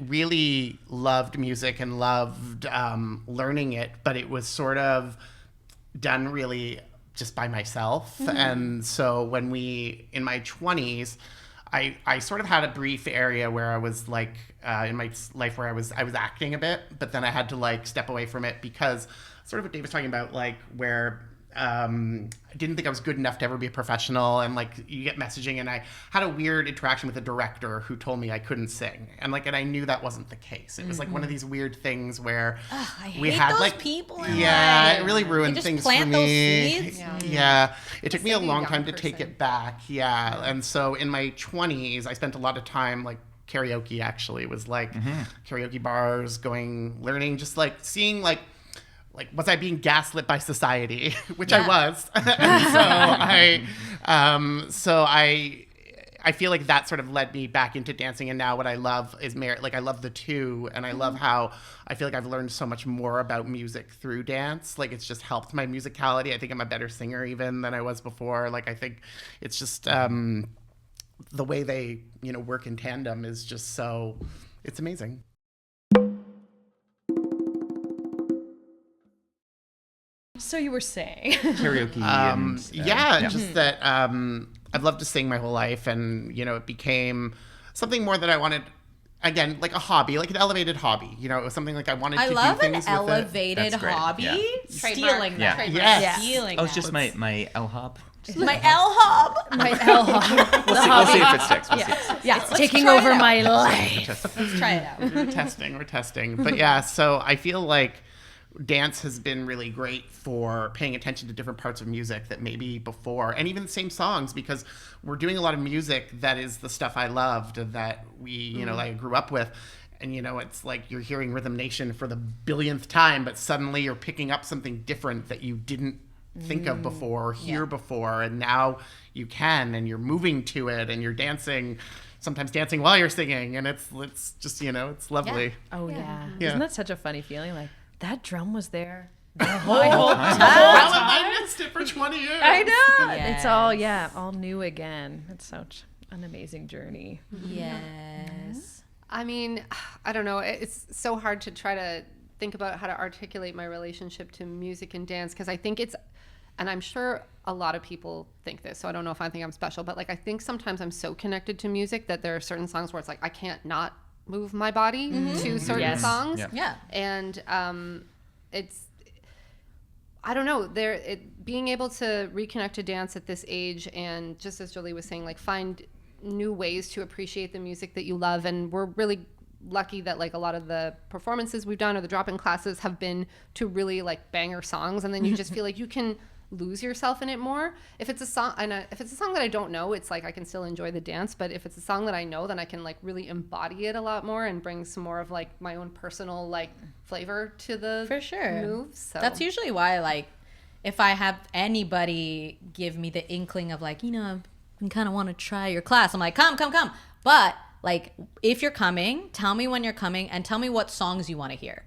Speaker 4: really loved music and loved learning it, but it was sort of done really just by myself. And so when in my 20s, I sort of had a brief area where I was like in my life where I was acting a bit, but then I had to like step away from it because sort of what Dave was talking about, like where I didn't think I was good enough to ever be a professional, and like you get messaging, and I had a weird interaction with a director who told me I couldn't sing, and I knew that wasn't the case. It was like one of these weird things where
Speaker 2: we had those like people.
Speaker 4: It really ruined things for me.
Speaker 2: Those seeds.
Speaker 4: It took me a long time to take it back. And so in my 20s, I spent a lot of time like karaoke. Actually, was like karaoke bars, learning, just like seeing like was I being gaslit by society, which I was. So I feel like that sort of led me back into dancing, and now what I love is I love the two, and I love how I feel like I've learned so much more about music through dance. Like it's just helped my musicality. I think I'm a better singer even than I was before. Like I think it's just the way they work in tandem is just it's amazing.
Speaker 1: So you were saying
Speaker 3: karaoke.
Speaker 4: Just that I've loved to sing my whole life, and it became something more that I wanted again, like a hobby, like an elevated hobby. You know, it was something like I wanted to do
Speaker 2: love an
Speaker 4: things with it.
Speaker 2: elevated
Speaker 3: That's great.
Speaker 2: hobby.
Speaker 3: Yeah.
Speaker 2: Stealing that.
Speaker 3: Yeah.
Speaker 4: Yes.
Speaker 2: Stealing
Speaker 3: Oh, it's
Speaker 2: that.
Speaker 3: just my L hop.
Speaker 2: My L hub.
Speaker 1: My L hobby.
Speaker 3: We'll see if it sticks. We'll see.
Speaker 1: Yeah, it's taking
Speaker 2: try it
Speaker 1: over
Speaker 2: out.
Speaker 1: my life.
Speaker 2: Let's try it out.
Speaker 4: We're testing. But yeah, so I feel like dance has been really great for paying attention to different parts of music that maybe before, and even the same songs, because we're doing a lot of music that is the stuff I loved, that we, you know, I grew up with. And, you know, it's like you're hearing Rhythm Nation for the billionth time, but suddenly you're picking up something different that you didn't think of before or hear before. And now you can, and you're moving to it, and you're dancing, sometimes dancing while you're singing. And it's just, you know, it's lovely.
Speaker 1: Oh, yeah.
Speaker 4: Yeah.
Speaker 1: Isn't that such a funny feeling? Like, that drum was there the whole
Speaker 4: How
Speaker 1: time.
Speaker 4: have I missed it for 20 years?
Speaker 1: I know.
Speaker 2: Yes.
Speaker 1: It's all, all new again. It's such an amazing journey.
Speaker 2: Yes.
Speaker 5: I mean, I don't know. It's so hard to try to think about how to articulate my relationship to music and dance, because I think it's, and I'm sure a lot of people think this, so I don't know if I think I'm special, but like I think sometimes I'm so connected to music that there are certain songs where it's like I can't not move my body to certain songs.
Speaker 3: Yeah.
Speaker 2: Yeah.
Speaker 5: And it's, I don't know, being able to reconnect to dance at this age, and just as Jolie was saying, like find new ways to appreciate the music that you love. And we're really lucky that like a lot of the performances we've done or the drop-in classes have been to really like banger songs, and then you just feel like you can lose yourself in it more. If it's a song, if it's a song that I don't know, it's like I can still enjoy the dance, but if it's a song that I know, then I can like really embody it a lot more and bring some more of like my own personal like flavor to the
Speaker 2: For sure.
Speaker 5: moves. So
Speaker 2: That's usually why, like, if I have anybody give me the inkling of like, you know, I kind of want to try your class, I'm like, come. But like, if you're coming, tell me when you're coming and tell me what songs you want to hear.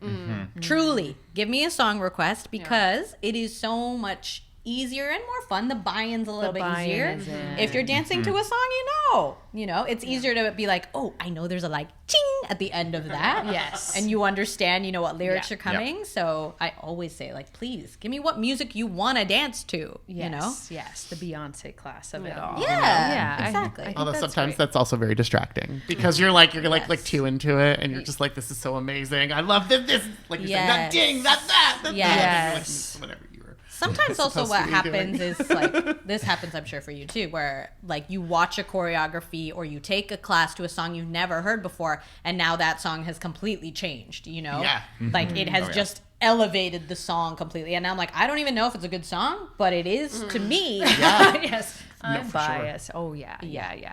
Speaker 2: Truly, give me a song request, because it is so much easier and more fun. The buy-in's a little bit
Speaker 1: buy-in
Speaker 2: easier.
Speaker 1: is in.
Speaker 2: If you're dancing to a song, you know, it's easier to be like, oh, I know there's a like ching at the end of that.
Speaker 1: Yes.
Speaker 2: And you understand, you know, what lyrics
Speaker 1: Yeah.
Speaker 2: are coming. So I always say, like, please give me what music you want to dance to,
Speaker 1: Yes,
Speaker 2: you know?
Speaker 1: yes, the Beyonce class of it all.
Speaker 2: Yeah,
Speaker 1: I-
Speaker 2: exactly.
Speaker 1: I think
Speaker 4: Although
Speaker 1: that's
Speaker 4: sometimes
Speaker 1: great.
Speaker 4: that's also very distracting, because you're like
Speaker 2: Yes.
Speaker 4: too into it, and you're just like, this is so amazing. I love this like you're saying,
Speaker 2: Yes.
Speaker 4: that ding, that.
Speaker 2: Yes.
Speaker 4: And you're like, whatever you were.
Speaker 2: Sometimes also
Speaker 4: supposed
Speaker 2: what
Speaker 4: to be
Speaker 2: happens
Speaker 4: doing.
Speaker 2: is like, this happens I'm sure for you too, where like you watch a choreography or you take a class to a song you've never heard before, and now that song has completely changed, you know?
Speaker 4: Yeah.
Speaker 2: Like it has
Speaker 3: Oh, yeah.
Speaker 2: just elevated the song completely. And now I'm like, I don't even know if it's a good song, but it is to me.
Speaker 1: Yes, I'm
Speaker 4: for sure.
Speaker 1: biased. Oh yeah,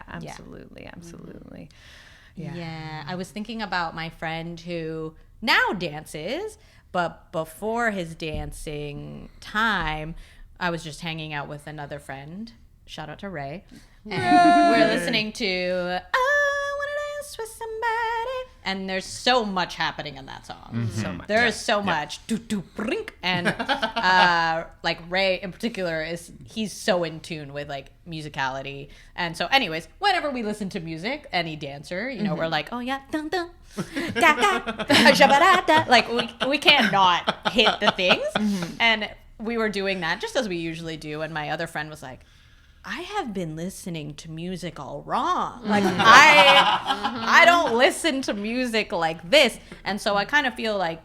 Speaker 1: absolutely.
Speaker 2: Yeah, I was thinking about my friend who now dances, but before his dancing time, I was just hanging out with another friend. Shout out to Ray. And we're listening to I Wanna Dance with Somebody. And there's so much happening in that song.
Speaker 1: So much.
Speaker 2: There's so much. Do, do, brink. And like Ray in particular, he's so in tune with like musicality. And so anyways, whenever we listen to music, any dancer, you know, we're like, oh yeah, dun dun. Ga, ga, shabba-da-da. Like we can't not hit the things. And we were doing that just as we usually do. And my other friend was like, I have been listening to music all wrong. Like I don't listen to music like this. And so I kind of feel like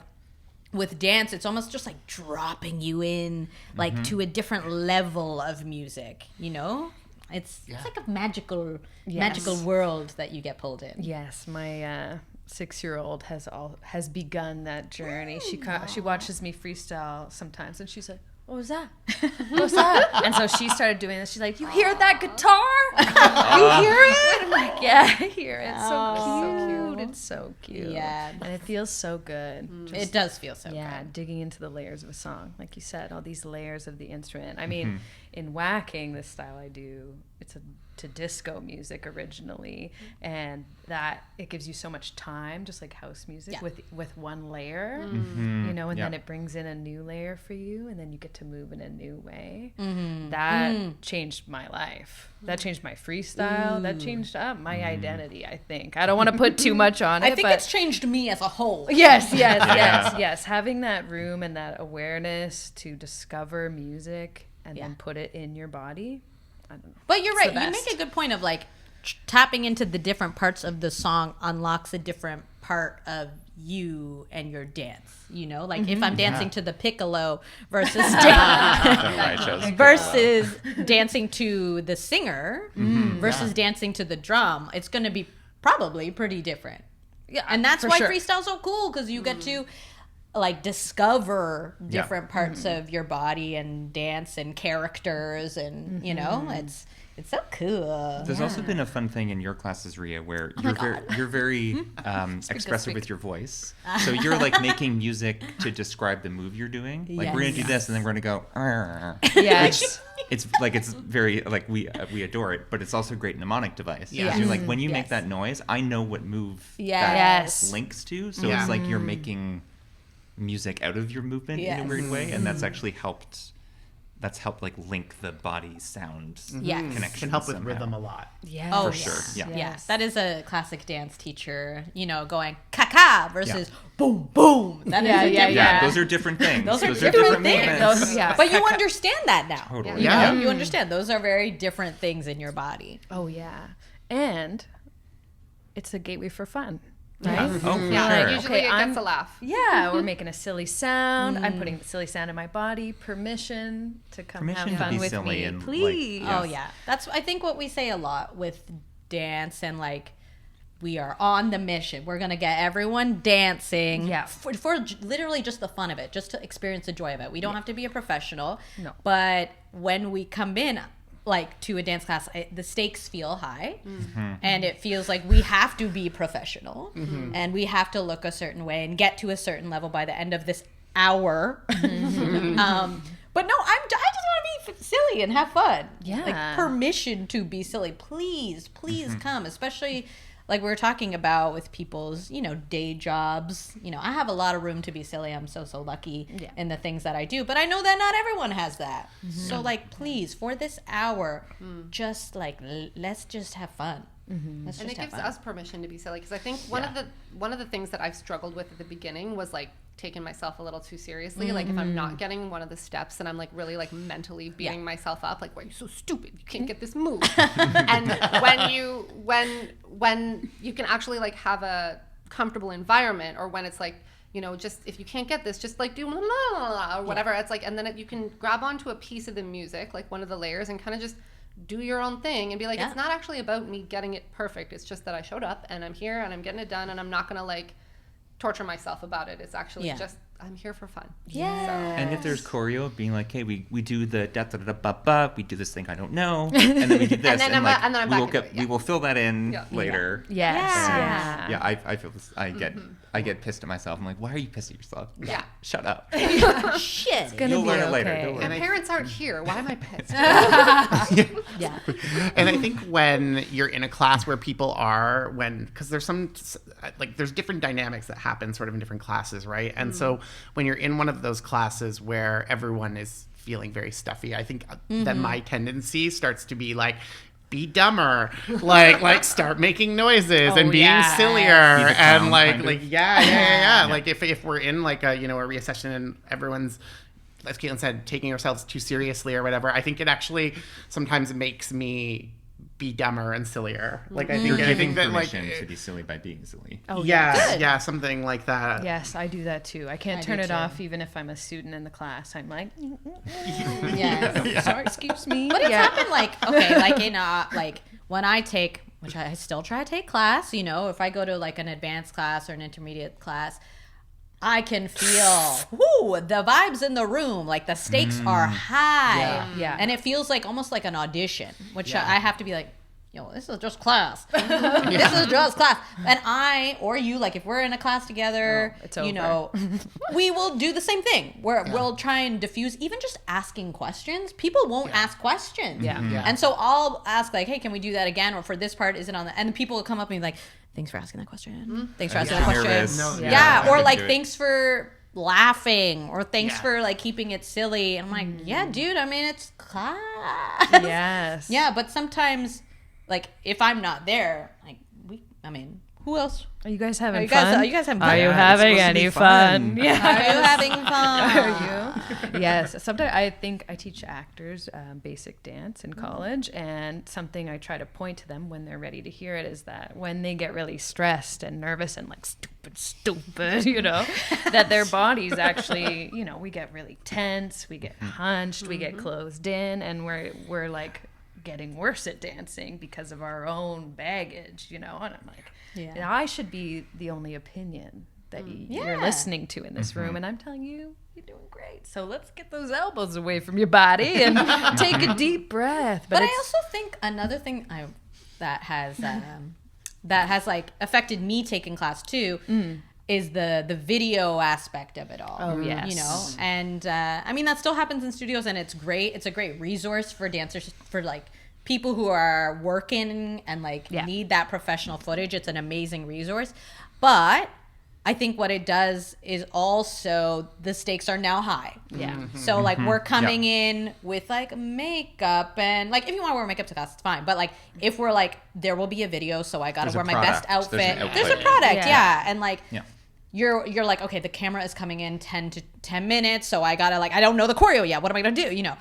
Speaker 2: with dance, it's almost just like dropping you in like to a different level of music, you know? It's like a magical world that you get pulled in.
Speaker 1: Yes, my 6-year-old has begun that journey. She watches me freestyle sometimes, and she's like, "What was that? What's that?" And so she started doing this. She's like, "You hear that guitar? You hear it?" I'm like, "Yeah, I hear it. It's so cute. It's so cute.
Speaker 2: Yeah.
Speaker 1: and it feels so good.
Speaker 2: It does feel so
Speaker 1: Yeah,
Speaker 2: good.
Speaker 1: digging into the layers of a song, like you said, all these layers of the instrument. I mean, in whacking, this style I do, it's to disco music originally, and that it gives you so much time, just like house music,
Speaker 2: Yeah.
Speaker 1: with one layer, you know, and
Speaker 3: Yeah.
Speaker 1: then it brings in a new layer for you, and then you get to move in a new way. That changed my life. That changed my freestyle. That changed my identity, I think. I don't want to put too much on it,
Speaker 2: I think
Speaker 1: but
Speaker 2: it's changed me as a whole.
Speaker 1: yes. Having that room and that awareness to discover music and then put it in your body. I don't know.
Speaker 2: But you're
Speaker 1: It's
Speaker 2: right.
Speaker 1: the
Speaker 2: You
Speaker 1: best.
Speaker 2: make a good point of like, tapping into the different parts of the song unlocks a different part of you and your dance. You know, like if I'm dancing to the piccolo versus dancing to the singer versus dancing to the drum, it's going to be probably pretty different. Yeah, and that's why freestyle's so cool, because you get to like discover different parts of your body and dance and characters, and you know, it's so cool.
Speaker 3: There's also been a fun thing in your classes, Rhea, where you're very expressive with your voice. So you're like making music to describe the move you're doing. Like we're gonna do this, and then we're gonna go.
Speaker 1: Yes.
Speaker 3: It's very like we adore it, but it's also a great mnemonic device.
Speaker 4: Yeah.
Speaker 3: You're like, when you make that noise, I know what move
Speaker 1: Yes.
Speaker 3: that links to. So it's like you're making music out of your movement in a weird way, and that's actually helped. That's helped like link the body sound connection.
Speaker 4: Can help with rhythm a lot.
Speaker 1: Yeah.
Speaker 2: Oh,
Speaker 3: for sure. Yeah.
Speaker 2: Yes, that is a classic dance teacher, you know, going ka-ka versus boom, boom. That is a different.
Speaker 3: Yeah, those are different things.
Speaker 2: Those are different things.
Speaker 3: movements.
Speaker 2: But you understand that now.
Speaker 3: Totally.
Speaker 2: You know? You understand. Those are very different things in your body.
Speaker 1: Oh yeah, and it's a gateway for fun.
Speaker 3: Yeah.
Speaker 1: Right?
Speaker 3: Oh, for
Speaker 5: Yeah,
Speaker 3: sure.
Speaker 5: usually it gets a laugh.
Speaker 1: Yeah, we're making a silly sound. I'm putting the silly sound in my body. Permission to come
Speaker 3: Permission
Speaker 1: have
Speaker 3: to
Speaker 1: fun
Speaker 3: be
Speaker 1: with
Speaker 3: silly
Speaker 1: me,
Speaker 3: and, like,
Speaker 1: please.
Speaker 3: yeah.
Speaker 2: Oh yeah, that's I think what we say a lot with dance, and like we are on the mission. We're gonna get everyone dancing.
Speaker 1: Yeah.
Speaker 2: For literally just the fun of it, just to experience the joy of it. We don't have to be a professional.
Speaker 1: No.
Speaker 2: But when we come in, like to a dance class, the stakes feel high, and it feels like we have to be professional, and we have to look a certain way and get to a certain level by the end of this hour. But no, I just want to be silly and have fun.
Speaker 1: Yeah.
Speaker 2: Like permission to be silly. Please come, especially like we were talking about with people's, you know, day jobs. You know, I have a lot of room to be silly. I'm so lucky in the things that I do, but I know that not everyone has that. So like, please, for this hour, just like, let's just have fun. Let's
Speaker 5: And
Speaker 2: just
Speaker 5: it
Speaker 2: have
Speaker 5: gives
Speaker 2: fun.
Speaker 5: us permission to be silly, because I think one of the things that I've struggled with at the beginning was like taking myself a little too seriously. Like if I'm not getting one of the steps and I'm like really like mentally beating myself up, like, why are you so stupid? You can't get this move. And when you can actually like have a comfortable environment, or when it's like, you know, just if you can't get this, just like do la la la la or whatever. It's like, and then you can grab onto a piece of the music, like one of the layers, and kind of just do your own thing and be like, it's not actually about me getting it perfect. It's just that I showed up and I'm here and I'm getting it done, and I'm not gonna like torture myself about it. It's actually just, I'm here for fun.
Speaker 3: And if there's choreo, being like, hey, we do the da da da ba ba, we do this thing I don't know, and then we do this,
Speaker 5: And then I'm back into it,
Speaker 3: we will fill that in
Speaker 5: Yeah.
Speaker 3: later.
Speaker 1: Yes.
Speaker 3: And, I feel this. I get pissed at myself. I'm like, why are you pissed at yourself? I'm like,
Speaker 5: Yeah.
Speaker 3: Shut up.
Speaker 2: Shit.
Speaker 3: You'll learn it later.
Speaker 1: okay.
Speaker 3: Don't worry.
Speaker 5: My parents aren't here. Why am I pissed?
Speaker 2: Yeah.
Speaker 4: And I think when you're in a class where people are, because there's there's different dynamics that happen sort of in different classes, right? And so when you're in one of those classes where everyone is feeling very stuffy, I think then my tendency starts to be like, be dumber, like start making noises and being sillier,
Speaker 3: Be the
Speaker 4: and
Speaker 3: clown,
Speaker 4: like
Speaker 3: kind of.
Speaker 4: like yeah. Like if we're in like a, you know, a Rhea session and everyone's, as Caitlin said, taking ourselves too seriously or whatever, I think it actually sometimes makes me be dumber and sillier. Like I think that like
Speaker 3: permission to be silly by being silly.
Speaker 1: Oh
Speaker 4: yeah, something like that.
Speaker 1: Yes, I do that too. I can't
Speaker 2: I
Speaker 1: turn
Speaker 2: do
Speaker 1: it
Speaker 2: too.
Speaker 1: off even if I'm a student in the class. I'm like,
Speaker 2: Yeah.
Speaker 1: sorry, excuse me.
Speaker 2: But it's happened like, okay, like in like when I take, which I still try to take class, you know, if I go to like an advanced class or an intermediate class, I can feel the vibes in the room, like the stakes are high.
Speaker 1: Yeah.
Speaker 2: And it feels like almost like an audition, which I have to be like, yo, this is just class. This is just class. And I or you, like if we're in a class together,
Speaker 1: it's
Speaker 2: you
Speaker 1: over.
Speaker 2: know, we will do the same thing. We'll try and diffuse, even just asking questions. People won't ask questions.
Speaker 1: Yeah.
Speaker 4: Yeah.
Speaker 2: And so I'll ask like, hey, can we do that again? Or for this part, is it on the, and people will come up and be like, thanks for asking that question. Thanks for asking that question.
Speaker 3: Nervous.
Speaker 4: No,
Speaker 2: Yeah.
Speaker 3: I
Speaker 2: Or
Speaker 3: can
Speaker 2: like,
Speaker 3: do it.
Speaker 2: thanks for laughing, or thanks
Speaker 4: Yeah.
Speaker 2: for like keeping it silly. And I'm like, yeah, dude, I mean, it's class.
Speaker 1: Yes.
Speaker 2: Yeah, but sometimes, like, if I'm not there, like, who else?
Speaker 1: Are you guys having
Speaker 2: Are you guys-
Speaker 1: fun?
Speaker 2: are you guys having fun?
Speaker 1: Are you
Speaker 2: Yeah,
Speaker 3: it's
Speaker 1: having
Speaker 3: supposed to be
Speaker 1: any
Speaker 3: fun.
Speaker 1: fun? Yeah.
Speaker 2: Are you having fun?
Speaker 1: Are you? Yes. Sometimes I think I teach actors basic dance in college, and something I try to point to them when they're ready to hear it is that when they get really stressed and nervous and like stupid, you know, that their bodies actually, you know, we get really tense, we get hunched, we get closed in, and we're like getting worse at dancing because of our own baggage, you know. And I'm like, yeah, I should be the only opinion that you're listening to in this room, and I'm telling you, you're doing great. So let's get those elbows away from your body and take a deep breath.
Speaker 2: But I also think another thing that has like affected me taking class too is the video aspect of it all.
Speaker 1: Oh, yes.
Speaker 2: You know, and I mean that still happens in studios, and it's great. It's a great resource for dancers, for like people who are working and like need that professional footage. It's an amazing resource, but I think what it does is also the stakes are now high. Yeah. So like we're coming in with like makeup, and like if you want to wear makeup to class, it's fine. But like if we're like, there will be a video, so I got to wear my best outfit. There's a product, and like you're like, okay, the camera is coming in 10 minutes, so I gotta like, I don't know the choreo yet. What am I gonna do? You know.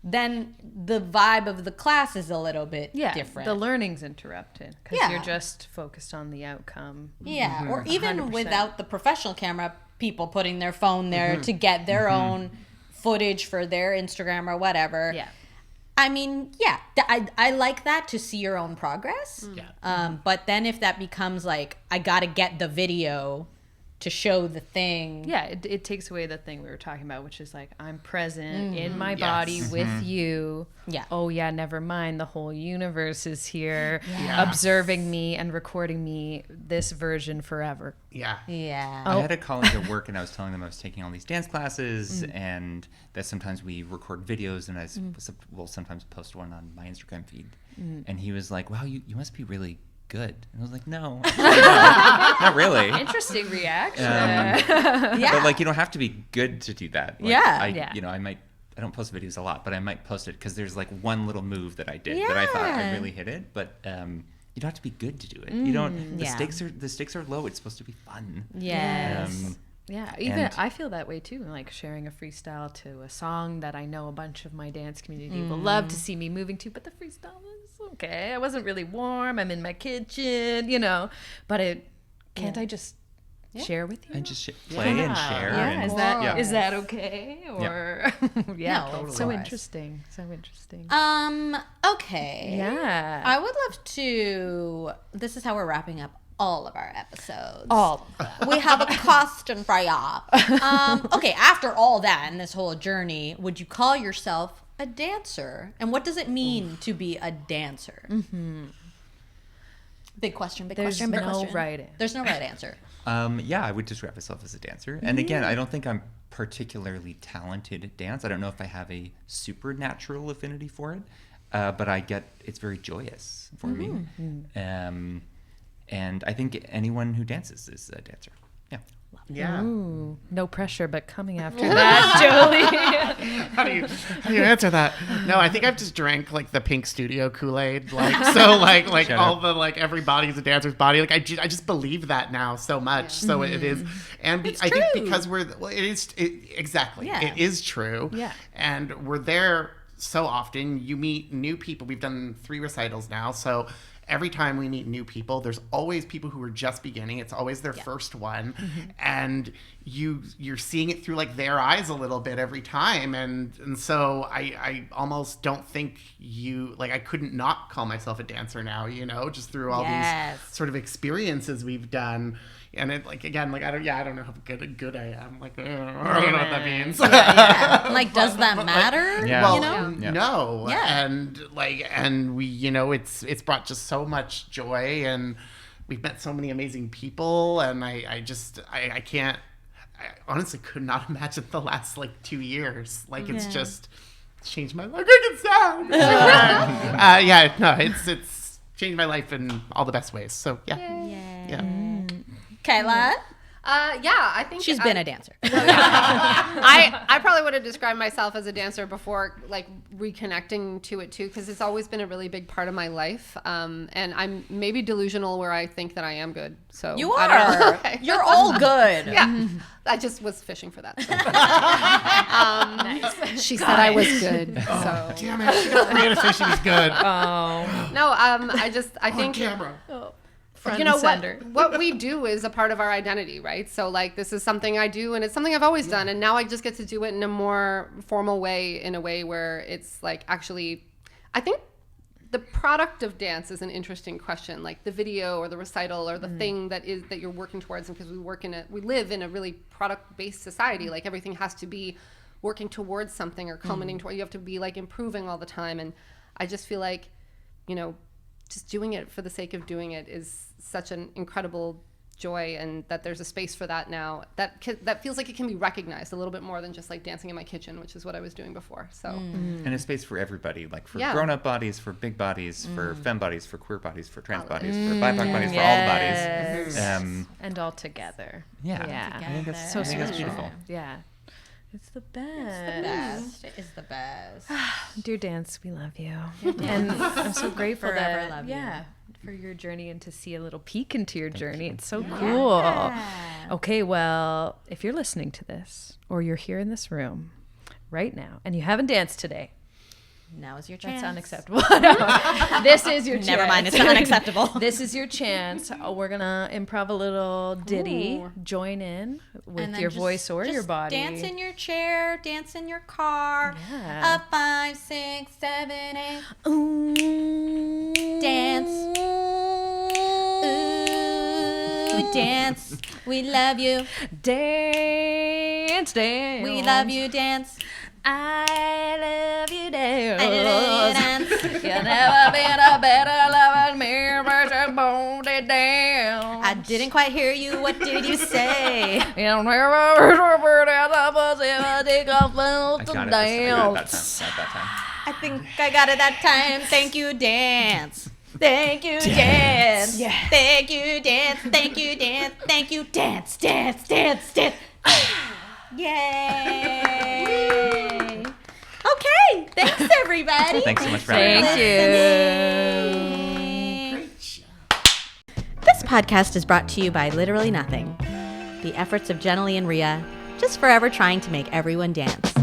Speaker 2: Then the vibe of the class is a little bit different.
Speaker 1: The learning's interrupted because you're just focused on the outcome.
Speaker 2: Yeah, or even 100%. Without the professional camera, people putting their phone there to get their own footage for their Instagram or whatever. Yeah. I mean, I like that, to see your own progress. Yeah. But then if that becomes like, I got to get the video to show the thing.
Speaker 1: Yeah, it takes away the thing we were talking about, which is like, I'm present in my body with you. Yeah. Oh yeah, never mind. The whole universe is here observing me and recording me this version forever.
Speaker 4: Yeah.
Speaker 2: Yeah.
Speaker 3: I had a colleague at work, and I was telling them I was taking all these dance classes and that sometimes we record videos, and I will sometimes post one on my Instagram feed. And he was like, wow, you must be really good. And I was like, no, not really.
Speaker 1: Interesting reaction.
Speaker 3: But like, you don't have to be good to do that. Like, you know, I don't post videos a lot, but I might post it because there's like one little move that I did that I thought I really hit it. But you don't have to be good to do it. You don't. The stakes are low. It's supposed to be fun.
Speaker 2: Yes.
Speaker 1: Even I feel that way too, like sharing a freestyle to a song that I know a bunch of my dance community will love to see me moving to, but the freestyle is okay. I wasn't really warm. I'm in my kitchen, you know, but can't I just share with you?
Speaker 3: And just play and share.
Speaker 1: Yeah,
Speaker 3: and,
Speaker 1: is that okay? Or
Speaker 2: no, totally.
Speaker 1: So interesting.
Speaker 2: Okay.
Speaker 1: Yeah.
Speaker 2: I would love to. This is how we're wrapping up all of our episodes. We have a question for y'all. Okay, after all that and this whole journey, would you call yourself a dancer? And what does it mean to be a dancer? Big question, big question, big question. There's no right answer.
Speaker 3: I would describe myself as a dancer. And again, I don't think I'm particularly talented at dance. I don't know if I have a supernatural affinity for it, but it's very joyous for me. And I think anyone who dances is a dancer. Yeah.
Speaker 4: Yeah.
Speaker 1: Ooh, no pressure, but coming after that, Jolie.
Speaker 4: How do you answer that? No, I think I've just drank like the Pink Studio Kool-Aid, like all the like everybody's a dancer's body. Like I just believe that now so much. So it is, and I think because exactly, it is true. Yeah, and we're there so often. You meet new people. We've done 3 recitals now, so. Every time we meet new people, there's always people who are just beginning. It's always their first one. And you're seeing it through like their eyes a little bit every time. And so I almost don't think I couldn't not call myself a dancer now, you know, just through all these sort of experiences we've done. And it like, again, like, I don't know how good I am. Like, I don't know what that means.
Speaker 2: Like, does that matter?
Speaker 3: Yeah.
Speaker 4: Well,
Speaker 2: you know?
Speaker 4: No. Yeah. And we, you know, it's brought just so much joy, and we've met so many amazing people. And I honestly could not imagine the last like 2 years. Like, it's just changed my life. It's changed my life in all the best ways. So yeah.
Speaker 2: Kayla?
Speaker 5: I think
Speaker 2: She's been a dancer.
Speaker 5: I probably would have described myself as a dancer before, like reconnecting to it too, because it's always been a really big part of my life. And I'm maybe delusional where I think that I am good. So
Speaker 2: You
Speaker 5: I don't know.
Speaker 2: are.
Speaker 5: Okay.
Speaker 2: You're all good.
Speaker 5: Yeah, I just was fishing for that. So. She said I was good. So
Speaker 4: Damn it! She got me to say she was good.
Speaker 5: no, I think
Speaker 4: Camera.
Speaker 1: Front
Speaker 5: you know
Speaker 1: and center.
Speaker 5: what we do is a part of our identity, right? So like this is something I do, and it's something I've always done, and now I just get to do it in a more formal way, in a way where it's like actually, I think the product of dance is an interesting question, like the video or the recital or the thing that you're working towards, and because we live in a really product-based society, like everything has to be working towards something or culminating toward, you have to be like improving all the time, and I just feel like, you know, just doing it for the sake of doing it is such an incredible joy, and that there's a space for that now that feels like it can be recognized a little bit more than just like dancing in my kitchen, which is what I was doing before. So
Speaker 3: And a space for everybody, like for
Speaker 5: Yeah.
Speaker 3: grown-up bodies, for big bodies, for femme bodies, for queer bodies, for trans bodies, for BIPOC bodies, for all the bodies.
Speaker 1: And all together.
Speaker 3: Yeah.
Speaker 1: Yeah.
Speaker 3: I think it's,
Speaker 1: So
Speaker 3: I think it's
Speaker 1: special.
Speaker 3: beautiful.
Speaker 1: Yeah. It's the
Speaker 2: Best. It is the best.
Speaker 1: Dear Dance, we love you. And I'm so grateful
Speaker 2: Forever
Speaker 1: that,
Speaker 2: love you.
Speaker 1: for your journey and to see a little peek into your journey. It's so cool. Okay, well, if you're listening to this or you're here in this room right now and you haven't danced today,
Speaker 2: Now is your chance.
Speaker 1: that's unacceptable. No, this is your chance.
Speaker 2: Never mind, it's not unacceptable.
Speaker 1: This is your chance. We're going to improv a little ditty.
Speaker 2: Ooh.
Speaker 1: Join in with
Speaker 2: And then
Speaker 1: your
Speaker 2: just-
Speaker 1: voice or your
Speaker 2: just
Speaker 1: body.
Speaker 2: Dance in your chair, dance in your car.
Speaker 1: Yeah.
Speaker 2: A 5, 6, 7, 8.
Speaker 1: Ooh.
Speaker 2: Dance. Ooh, dance. We love you.
Speaker 1: Dance, dance.
Speaker 2: We love you, dance.
Speaker 1: I love you, dance.
Speaker 2: I love you, dance.
Speaker 1: You never been a better lover, me, but you won't dance.
Speaker 2: I didn't quite hear you. What did you say?
Speaker 1: You never been a better lover, but you got
Speaker 3: I
Speaker 1: to
Speaker 3: got it
Speaker 1: dance.
Speaker 3: at that time.
Speaker 2: I think I got it that time. Thank you, dance. Thank you, dance.
Speaker 1: Yeah.
Speaker 2: Thank you, dance. Thank you, dance. Thank you, dance, dance, dance, dance. Yay. Okay. Thanks, everybody.
Speaker 3: Thanks so much for having
Speaker 1: Thank
Speaker 3: us.
Speaker 1: you.
Speaker 2: This podcast is brought to you by Literally Nothing. The efforts of Jenny and Rhea, just forever trying to make everyone dance.